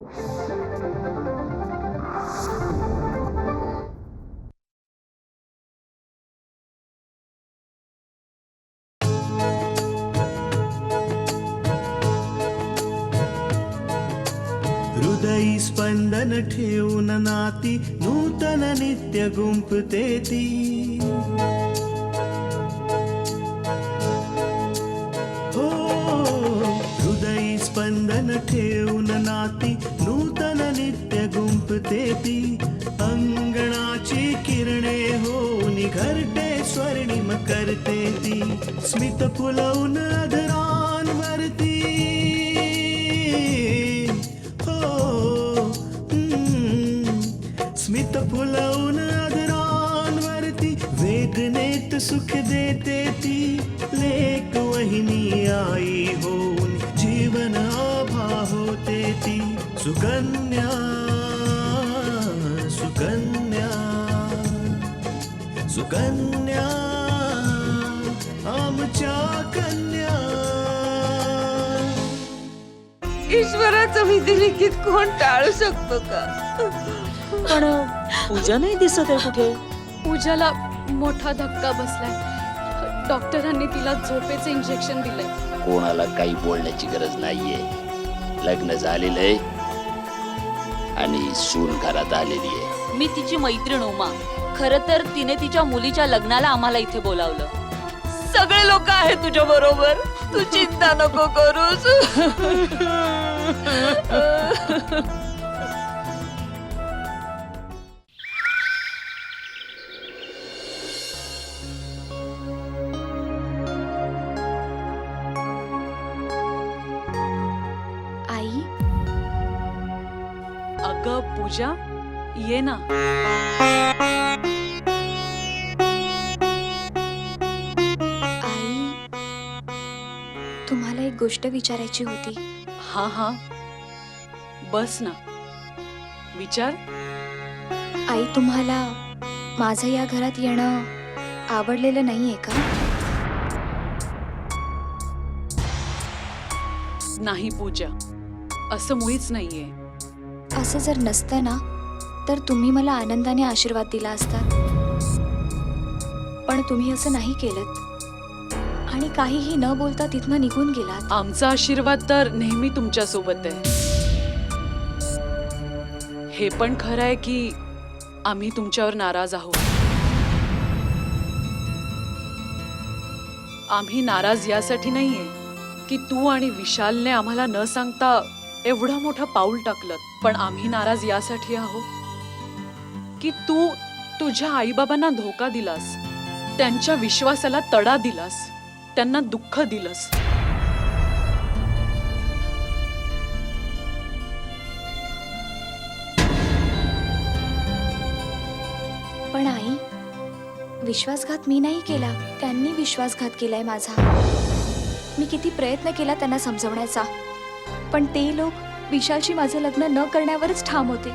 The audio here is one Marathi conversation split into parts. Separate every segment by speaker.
Speaker 1: हृदयी स्पंदन ठेवून नाती नूतन नित्य गुंफते ती. हो हृदयी स्पंदन ठेवून नाती नूतन नित्य गुंफते ती. अंगणाची किरणे होऊन घरटे स्वर्णिम करते ती. स्मित फुलवून अधरांवरती स्मित फुलवून अधरांवरती वेदनेत सुख देते ती. लेक वहिनी आई होऊन जीवन आभा होते ती. सुकन्या सुकन्या सुकन्या आमच्या कन्या.
Speaker 2: ईश्वराचं विधी लिखित कोण टाळू शकतो का?
Speaker 3: पण पूजा नाही दिसत आहे कुठे.
Speaker 4: पूजाला मोठा धक्का बसलाय. डॉक्टरांनी तिला झोपेचे इंजेक्शन दिलंय.
Speaker 5: कोणाला काही बोलण्याची गरज नाहीये. लग्न झालेलंय आणि सून घरात आलेली आहे.
Speaker 3: मी तिची मैत्रीण उमा. खरं तर तिने तिच्या मुलीच्या लग्नाला आम्हाला इथे बोलावलं.
Speaker 2: सगळे लोक आहेत तुझ्या बरोबर. तू चिंता नको करूस.
Speaker 4: आई,
Speaker 3: अगं पूजा, ये ना.
Speaker 4: आई, तुम्हाला एक गोष्ट विचारायची होती.
Speaker 3: हा हा, बस ना, विचार.
Speaker 4: आई, तुम्हाला माझं या घरात येणं आवडलेलं नाहीये का?
Speaker 3: नाही पूजा, असं मुळीच नाहीये.
Speaker 4: असं जर नसतं ना तर तुम्ही मला आनंदाने आशीर्वाद दिला असता. पण तुम्ही असं नाही केलं आणि काहीही न बोलता तिथनं निघून गेलात.
Speaker 3: आमचा आशीर्वाद तर नेहमी तुमच्या सोबत आहे. हे पण खरं आहे की आम्ही तुमच्यावर नाराज आहोत. आम्ही नाराज यासाठी नाहीये की तू आणि विशालने आम्हाला न सांगता एवढं मोठं पाऊल टाकलं. पण आम्ही नाराज यासाठी आहोत की तू तुझ्या आईबाबांना धोका दिलास, त्यांच्या विश्वासाला तडा दिलास, त्यांना दुःख दिलंस.
Speaker 4: पण आई, विश्वासघात मी नाही केला, त्यांनी विश्वासघात केलाय माझा. मी किती प्रयत्न केला त्यांना समजवण्याचा, पण ते लोक विशालशी माझं लग्न न करण्यावरच ठाम होते.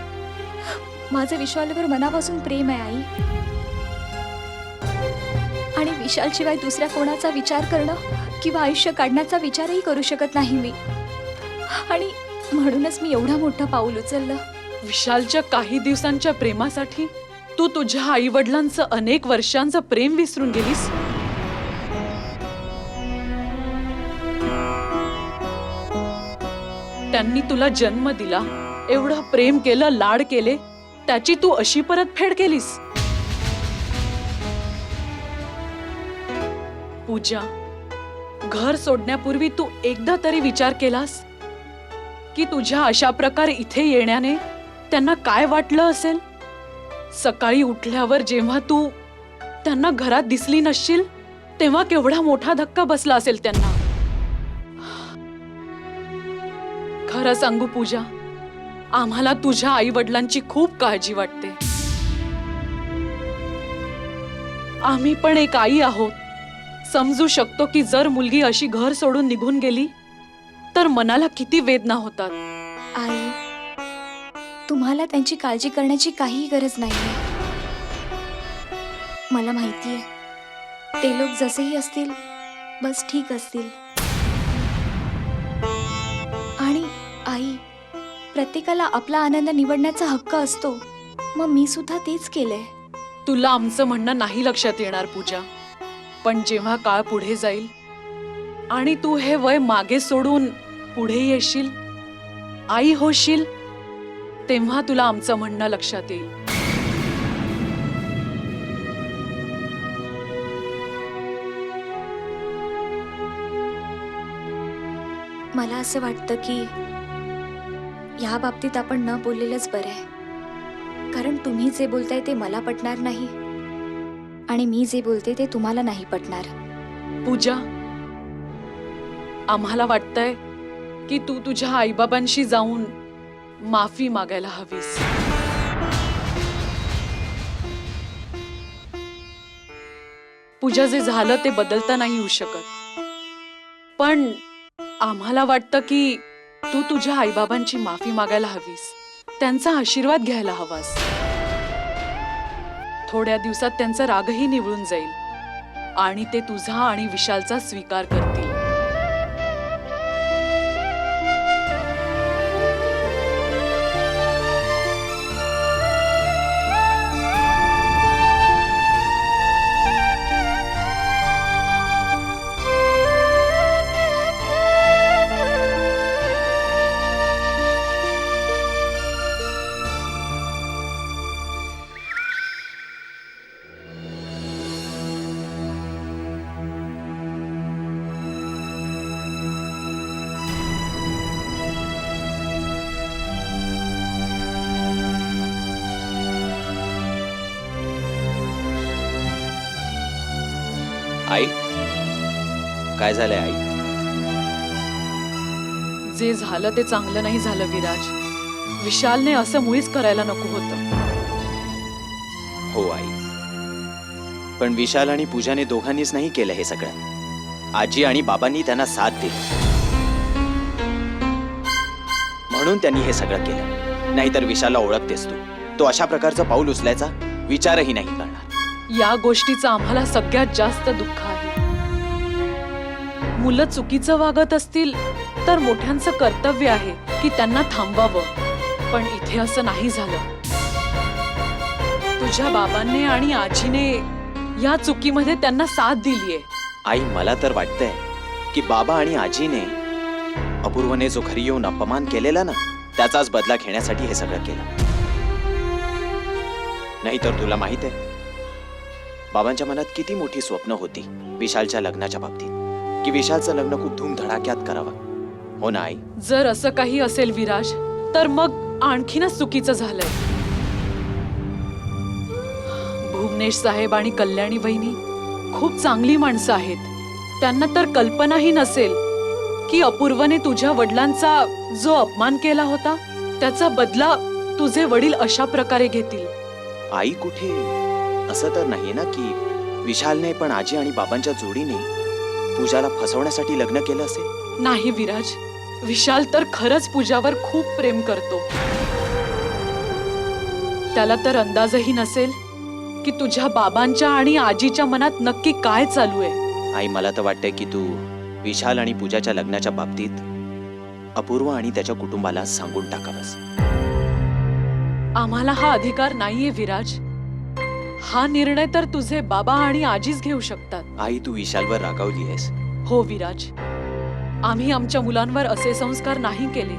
Speaker 4: माझं विशालवर मनापासून प्रेम आहे आई, आणि विशालशिवाय दुसऱ्या कोणाचा विचार करणं किंवा आयुष्य काढण्याचा विचारही करू शकत नाही मी. आणि म्हणूनच मी एवढं मोठं पाऊल उचललं.
Speaker 3: विशालच्या काही दिवसांच्या प्रेमासाठी तू तुझ्या आई वडिलांचं अनेक वर्षांचं प्रेम विसरून गेलीस. त्यांनी तुला जन्म दिला, एवढं प्रेम केलं, लाड केले, त्याची तू अशी परतफेड केलीस. पूजा, घर सोडण्यापूर्वी तू एकदा तरी विचार केलास की तुझ्या अशा प्रकारे इथे येण्याने त्यांना काय वाटलं असेल? सकाळी उठल्यावर जेव्हा तू त्यांना घरात दिसली नसशील तेव्हा केवढा मोठा धक्का बसला असेल त्यांना. खरं सांगू पूजा, आम्हाला तुझ्या आई वडिलांची खूप काळजी वाटते. आम्ही पण एक आई आहोत. समजू शकतो की जर मुलगी अशी घर सोडून निघून गेली तर मनाला किती वेदना होतात.
Speaker 4: आई, तुम्हाला त्यांची काळजी करण्याची काहीही गरज नाहीये. मला माहितीये ते लोक जसेही असतील बस ठीक असतील. आणि आई, प्रत्येकाला आपला आनंद निवडण्याचा हक्क असतो. मग मी सुद्धा तेच केलंय.
Speaker 3: तुला आमचं म्हणणं नाही लक्षात येणार पूजा, पण जेव्हा काळ पुढे जाईल आणि तू हे वय मागे सोडून पुढे येशील, आई होशील, तेव्हा तुला आमचं म्हणणं लक्षात येईल.
Speaker 4: मला असं वाटतं की या बाबतीत आपण न बोललेलंच बरं आहे. कारण तुम्ही जे बोलताय ते मला पटणार नाही आणि मी जे बोलते ते तुम्हाला नाही पटणार.
Speaker 3: पूजा, आम्हाला वाटतंय की तू तुझ्या आईबाबांशी जाऊन माफी मागायला हवीस. पूजा, जे झालं ते बदलता नाही येऊ शकत, पण आम्हाला वाटतं की तू तुझ्या आईबाबांची माफी मागायला हवीस, त्यांचा आशीर्वाद घ्यायला हवास. थोड्या दिवसात त्यांचा रागही निवळून जाईल आणि ते तुझा आणि विशालचा स्वीकार करतील.
Speaker 6: आई, काय झालंय आई?
Speaker 3: जे झालं ते चांगलं नाही झालं विराज. विशालने असं मुळीच करायला नको होतं.
Speaker 6: हो आई, पण विशाल आणि पूजाने दोघांनीच नाही केलं हे सगळं. आजी आणि बाबांनी त्यांना साथ दिली म्हणून त्यांनी हे सगळं केलं. नाहीतर विशालला ओळखतेस तू, तो अशा प्रकारचं पाऊल उचलायचा विचारही नाही करणार.
Speaker 3: या गोष्टीचं आम्हाला सगळ्यात जास्त दुःख आहे. मुलं चुकीचं वागत असतील तर मोठ्यांचं कर्तव्य आहे की त्यांना थांबवावं, पण इथे असं नाही झालं. तुझ्या बाबांनी आणि आजीने या चुकीमध्ये त्यांना साथ दिलीये.
Speaker 6: आई, मला तर वाटतंय की बाबा आणि आजीने अपूर्वने जो घरी येऊन अपमान केलेला ना, त्याचाच बदला घेण्यासाठी हे सगळं केलं. नाहीतर तुला माहित आहे, बाबांच्या मनात किती मोठी स्वप्न होती विशालच्या लग्नाच्या बाबतीत, की विशालचं लग्न खूप धूमधडाक्यात करावं. हो ना आई?
Speaker 3: जर असं काही असेल विराज, तर मग आणखीनच चुकीचं झालंय. भुवनेश साहेब आणि कल्याणी वहिनी खूप चांगली माणसं आहेत. त्यांना तर कल्पनाही नसेल की अपूर्वने तुझ्या वडिलांचा जो अपमान केला होता त्याचा बदला तुझे वडील अशा प्रकारे घेतील.
Speaker 6: आई, कुठे असं तर नाहीये ना की विशालने पण आजी आणि बाबांच्या जोडीने पूजाला फसवण्यासाठी लग्न केलं असेल?
Speaker 3: नाही विराज, विशाल तर खरंच पूजावर खूप प्रेम करतो. त्याला तर अंदाजही नसेल की तुझ्या बाबांच्या आणि आजीच्या मनात नक्की काय चालू आहे.
Speaker 6: आई, मला तर वाटतंय की तू विशाल आणि पूजाच्या लग्नाच्या बाबतीत अपूर्व आणि त्याच्या कुटुंबाला सांगून टाकावंस.
Speaker 3: आम्हाला हा अधिकार नाहीये विराज. हा निर्णय तर तुझे बाबा आणि आजीच घेऊ शकतात.
Speaker 6: आई, तू विशालवर रागावली आहेस.
Speaker 3: हो विराज, आम्ही आमच्या मुलांवर असे संस्कार नाही केले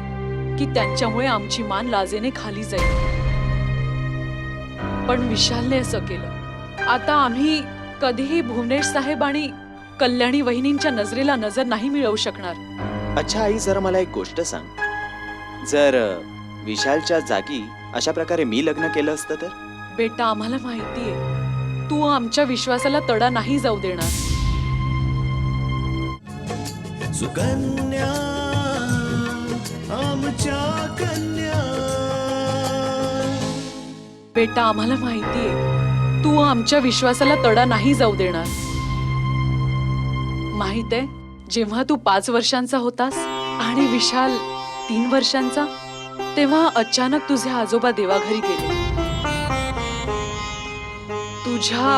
Speaker 3: की त्यांच्यामुळे आमची मान लाजेने खाली जाईल, पण विशालने असं केलं. आता आम्ही कधीही भुवनेश साहेब आणि कल्याणी वहिनींच्या नजरेला नजर नाही मिळवू शकणार.
Speaker 6: अच्छा आई, जरा मला एक गोष्ट सांग. जर विशालच्या जागी अशा प्रकारे मी लग्न केलं असतं तर?
Speaker 3: बेटा, आम्हाला माहितीये तू आमच्या विश्वासाला तडा नाही जाऊ देणार.
Speaker 1: सुकन्या आमच्या कन्या.
Speaker 3: बेटा, आम्हाला माहितीये तू आमच्या विश्वासाला तडा नाही जाऊ देणार. माहित आहे, जेव्हा तू 5 वर्षांचा होतास आणि विशाल 3 वर्षांचा, तेव्हा अचानक तुझे आजोबा देवाघरी गेले. तुझ्या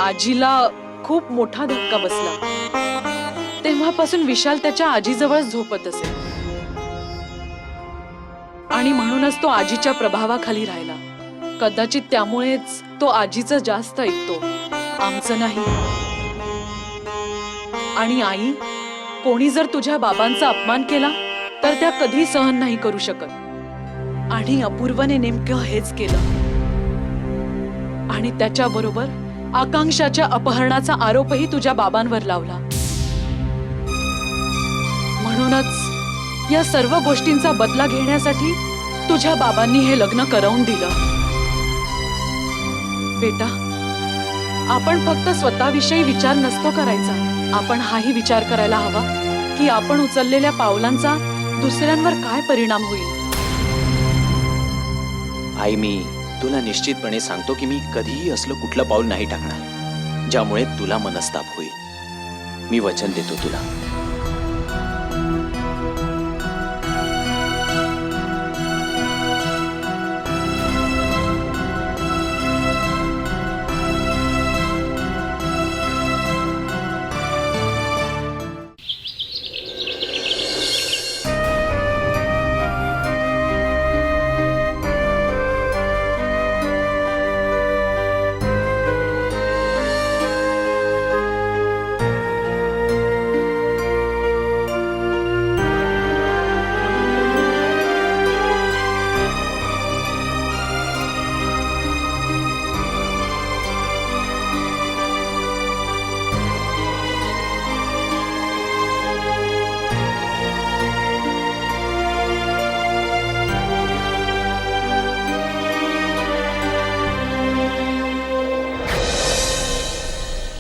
Speaker 3: आजीला खूप मोठा धक्का बसला. तेव्हापासून विशाल त्याच्या आजीजवळ झोपत असे आणि आणि म्हणूनच तो आजीच्या प्रभावाखाली राहिला. कदाचित त्यामुळेच तो आजीचं जास्त ऐकतो, आमचं नाही. आणि आई, कोणी जर तुझ्या बाबांचा अपमान केला तर त्या कधी सहन नाही करू शकत. आणि अपूर्वने नेमकं हेच केलं. आणि त्याच्याबरोबर आकांक्षाच्या अपहरणाचा आरोपही तुझ्या बाबांवर लावला. म्हणूनच या सर्व गोष्टींचा बदला घेण्यासाठी तुझ्या बाबांनी हे लग्न करवून दिलं. बेटा, आपण फक्त स्वतःविषयी विचार नसतो करायचा, आपण हाही विचार करायला हवा की आपण उचललेल्या पावलांचा दुसऱ्यांवर काय परिणाम होईल.
Speaker 6: आई, मी तुला निश्चितपणे सांगतो की मी कधीही असलं कुठलं पाऊल नाही टाकणार ज्यामुळे तुला मनस्ताप होईल. मी वचन देतो तुला.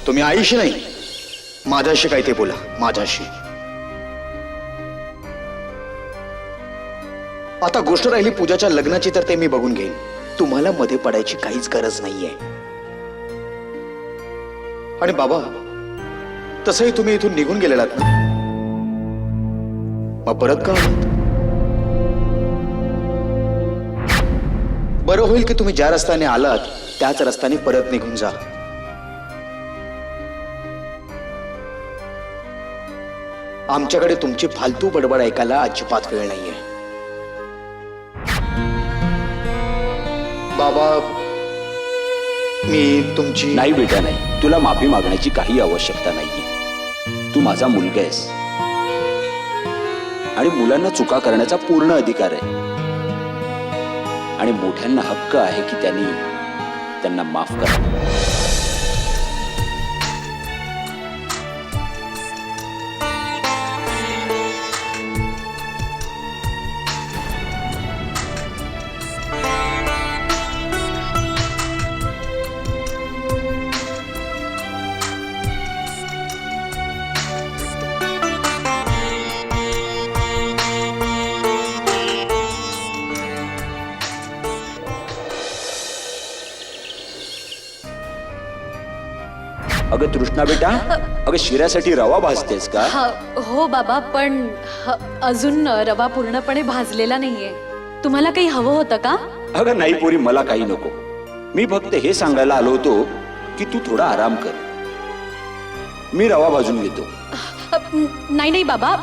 Speaker 7: तुम्ही आईशी नाही, माझ्याशी काय ते बोला, माझ्याशी. आता गोष्ट राहिली पूजाच्या लग्नाची, तर ते मी बघून घेईन. तुम्हाला मध्ये पडायची काहीच गरज नाहीये. आणि बाबा, तसंही तुम्ही इथून निघून गेलेलात ना, मग परत का आलात? बरं होईल की तुम्ही ज्या रस्त्याने आलात त्याच रस्त्याने परत निघून जा. आमच्याकडे तुमची फालतू बडबड ऐकायला अजिबात वेळ नाहीये. बाबा, मी तुमची
Speaker 5: नाही बेटा, नाही. तुला माफी मागण्याची काही आवश्यकता नाहीये. तू माझा मुलगा आहेस आणि मुलांना चुका करण्याचा पूर्ण अधिकार आहे. आणि मोठ्यांना हक्क आहे की त्यांना माफ करा. अगं तृष्णा बेटा, अगं शिऱ्यासाठी रवा भाजतेस का?
Speaker 3: हो बाबा, पण अजून रवा पूर्णपणे भाजलेला नाहीये. तुम्हाला काही हवं होतं का?
Speaker 5: अगं नाही पोरी, मला काही नको. मी फक्त हे सांगायला आलो होतो की तू थोडा आराम कर. मी रवा भाजून घेतो.
Speaker 3: नाही नाही बाबा,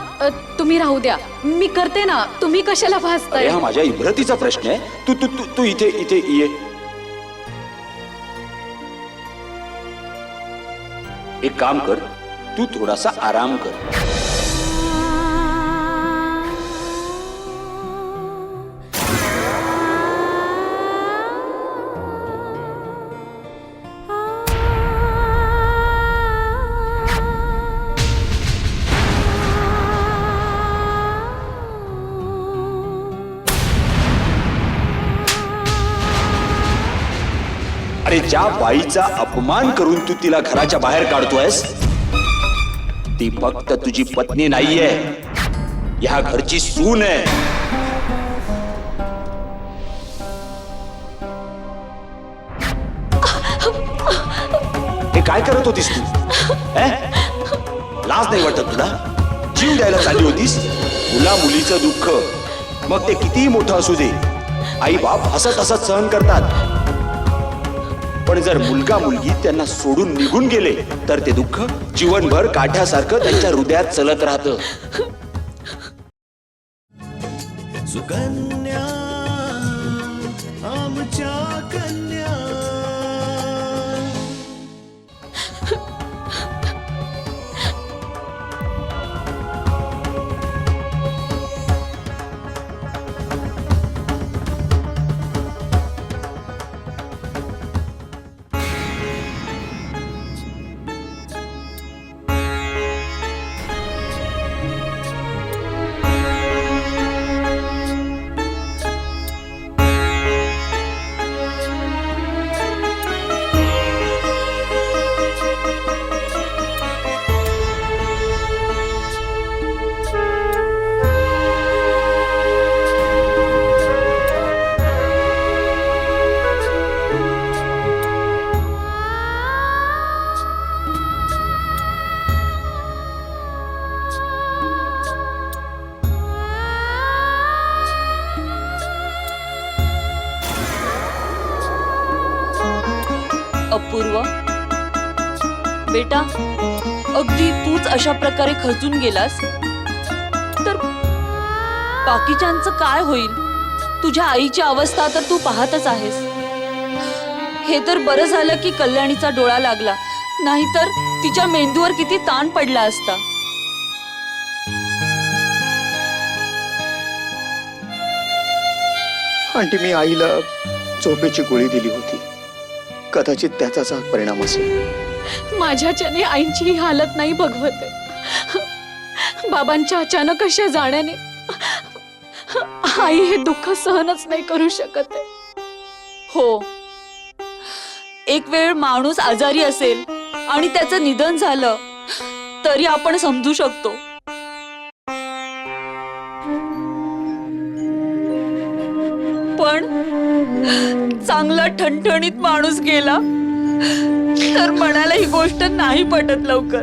Speaker 3: तुम्ही राहू द्या, मी करते ना. तुम्ही कशाला भाजताय?
Speaker 5: हा माझ्या इब्रतीचा प्रश्न आहे. तू तू तू तू इथे इथे ये. एक काम कर, तू थोडासा आराम कर. अरे ज्या बाईचा अपमान करून तू तिला घराच्या बाहेर काढतोयस, ती फक्त तुझी पत्नी नाहीये, या घरची सून आहे. हे काय करत होतीस तू? लाज नाही वाटत तुला? जीव द्यायला चालली होतीस. मुला मुलीचं दुःख, मग ते कितीही मोठं असू दे, आई बाप हसत हसत सहन करतात. पण जर मुलगा मुलगी त्यांना सोडून निघून गेले तर ते दुःख जीवनभर काठ्यासारखं त्यांच्या हृदयात चलत राहतं.
Speaker 1: सुकन्या आमच्या कन्या
Speaker 2: अपूर्वा बेटा, अगदी तूच अशा प्रकारे खचून गेलास तर बाकीच्यांचं काय होईल? तुझ्या आईची अवस्था तर तू पाहतच आहेस. हे तर बरं झालं की कल्याणीचा डोळा लागला, नाहीतर तिच्या मेंदूवर किती ताण पडला असता.
Speaker 7: आंटी, मी आईला झोपेची गोळी दिली होती. कदाचित त्याचाच हा परिणाम असेल.
Speaker 3: माझ्याच्याने आईंची ही हालत नाही बघवत आहे. बाबांच्या अचानक अशा जाण्याने आई हे दुःख सहनच नाही करू शकत आहे.
Speaker 2: हो, एक वेळ माणूस आजारी असेल आणि त्याचं निधन झालं तरी आपण समजू शकतो. पण चांगला ठणठणीत माणूस गेला तर मनाला ही गोष्ट नाही पटत लवकर.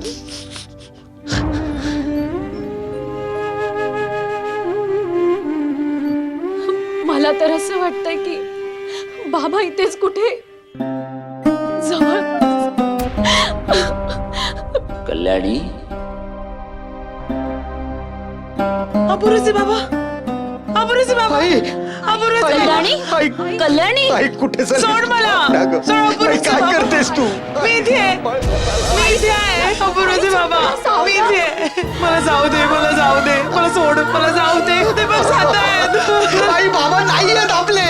Speaker 3: मला तर असं वाटतंय की बाबा इथेच कुठे जवळ.
Speaker 8: कल्याणी,
Speaker 2: अपुरुचे बाबा, अपुरुचे बाबा,
Speaker 7: आई,
Speaker 2: अपुरुचे. कल्याणी,
Speaker 7: आई,
Speaker 2: कल्याणी,
Speaker 7: आई कुठे चालली?
Speaker 2: सोड मला.
Speaker 7: ना गं.
Speaker 2: सोड,
Speaker 7: आई,
Speaker 2: अपुरुचे
Speaker 7: काय
Speaker 2: बाबा.
Speaker 7: करतेस तू?
Speaker 2: मी इथे आहे, मी इथे आहे. अपुरुचे बाबा, मी इथे आहे. मला जाऊ दे, मला जाऊ दे, मला सोड, मला जाऊ दे. ते बघ जातायत.
Speaker 7: आई, बाबा नाही आहेत आपले.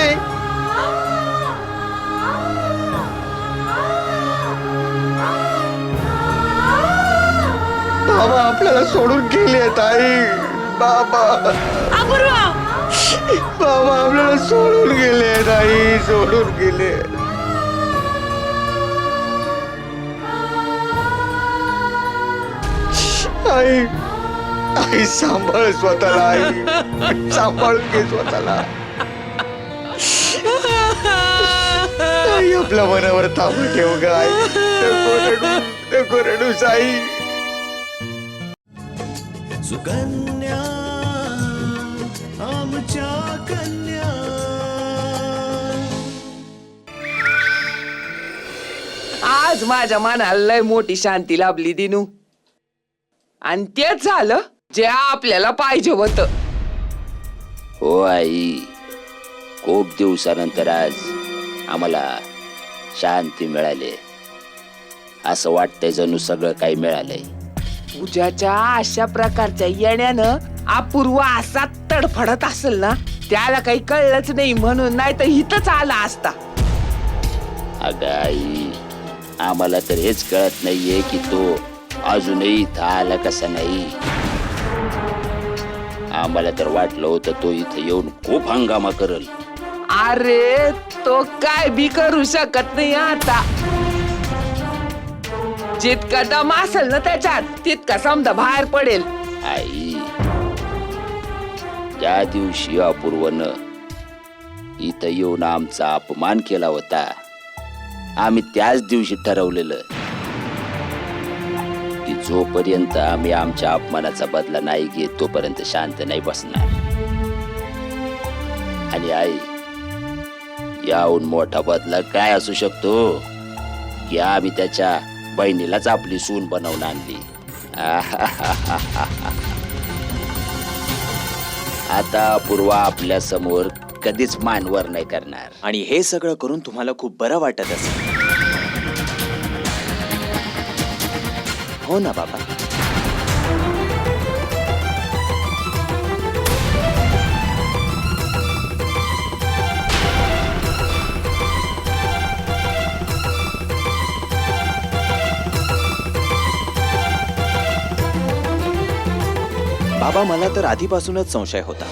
Speaker 7: बाबा आपल्याला सोडून गेलेत. आई, बाबा,
Speaker 2: अपूर्वा,
Speaker 7: बाबा आपल्याला सोडून गेलेत. आई, सोडून गेले. आई, आई सांभाळ स्वतःला. आई, सांभाळून घे स्वतःला. आई, आपल्या मनावर ताबा ठेव ग. आई, नको रडू, नको रडूस. आई,
Speaker 1: सुकन्या आमच्या कन्या
Speaker 9: आज माझ्या मनाला लय मोठी शांती लाभली दिनू. आणि तेच झालं जे आपल्याला पाहिजे होतं.
Speaker 8: हो आई, खूप दिवसानंतर आज आम्हाला शांती मिळाली. असं वाटतंय जणू सगळं काही मिळालंय.
Speaker 9: पूजाच्या अशा प्रकारच्या येण्यानं अपूर्व असा तडफडत असेल ना, त्याला काही कळलंच नाही म्हणून, नाही तर इथंच आला असता.
Speaker 8: अगं आई, आम्हाला तर हेच कळत नाहीये की तो अजूनही इथं आला कसा नाही. आम्हाला तर वाटलं होतं तो इथं येऊन खूप हंगामा करल.
Speaker 9: अरे तो काय बी करू शकत नाही आता. जितका दम असेल ना त्याच्यात, तितका समजा बाहेर पडेल.
Speaker 8: आई, त्या दिवशी अपूर्वनं इथं येऊन आमचा अपमान केला होता. आम्ही त्याच दिवशी ठरवलेलं की जोपर्यंत आम्ही आमच्या अपमानाचा बदला नाही घेत तोपर्यंत शांत नाही बसणार. आणि आई, याहून मोठा बदला काय असू शकतो की आम्ही त्याच्या बहिणीलाच आपली सून बनवून आणली. आता अपूर्वा आपल्या समोर कधीच मानवर नाही करणार.
Speaker 6: आणि हे सगळं करून तुम्हाला खूप बरं वाटत असेल, हो ना बाबा? बाबा, मला तर आधीपासूनच संशय होता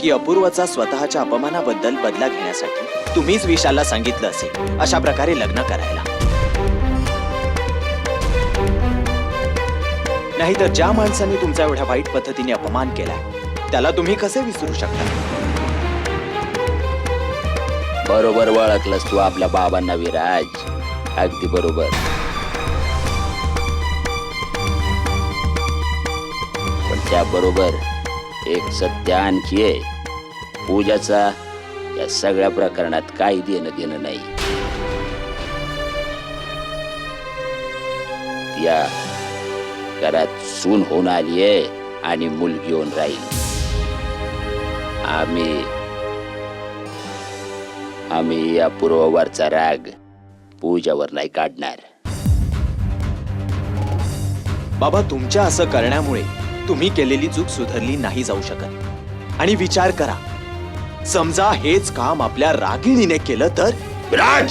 Speaker 6: की अपूर्वाचा स्वतःच्या अपमानाबद्दल बदला घेण्यासाठी तुम्हीच विशालला सांगितलं असेल अशा प्रकारे लग्न करायला. नाहीतर ज्या माणसाने तुमचा एवढ्या वाईट पद्धतीने अपमान केलाय त्याला तुम्ही कसे विसरू शकता?
Speaker 8: बरोबर ओळखलंस तू आपल्या बाबांना विराज, अगदी बरोबर. पण त्याबरोबर एक सत्य आणखी आहे. पूजाचा या सगळ्या प्रकरणात काही देणं नाही. त्या घरात सून होऊन आलीये आणि मुलगी होऊन राहील. आम्ही या पूर्ववरचा राग पूजावर नाही काढणार.
Speaker 6: बाबा, तुमच्या असं करण्यामुळे तुम्ही केलेली चूक सुधारली नाही जाऊ शकत. आणि विचार करा, समजा हेच काम आपल्या रागिणीने केलं तर?
Speaker 8: विराज,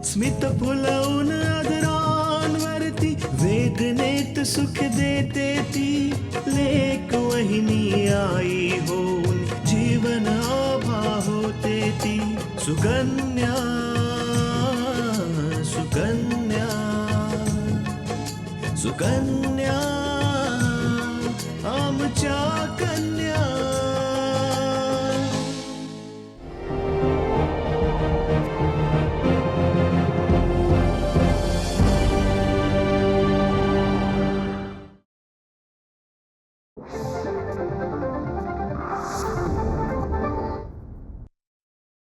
Speaker 1: स्मित फुलवून आदरांवरती वेदनेत सुख देते ती लेक वहिनी आई होऊन जीवन आभा होते ती. सुकन्या सुकन्या सुकन्या आमच्या कन्या.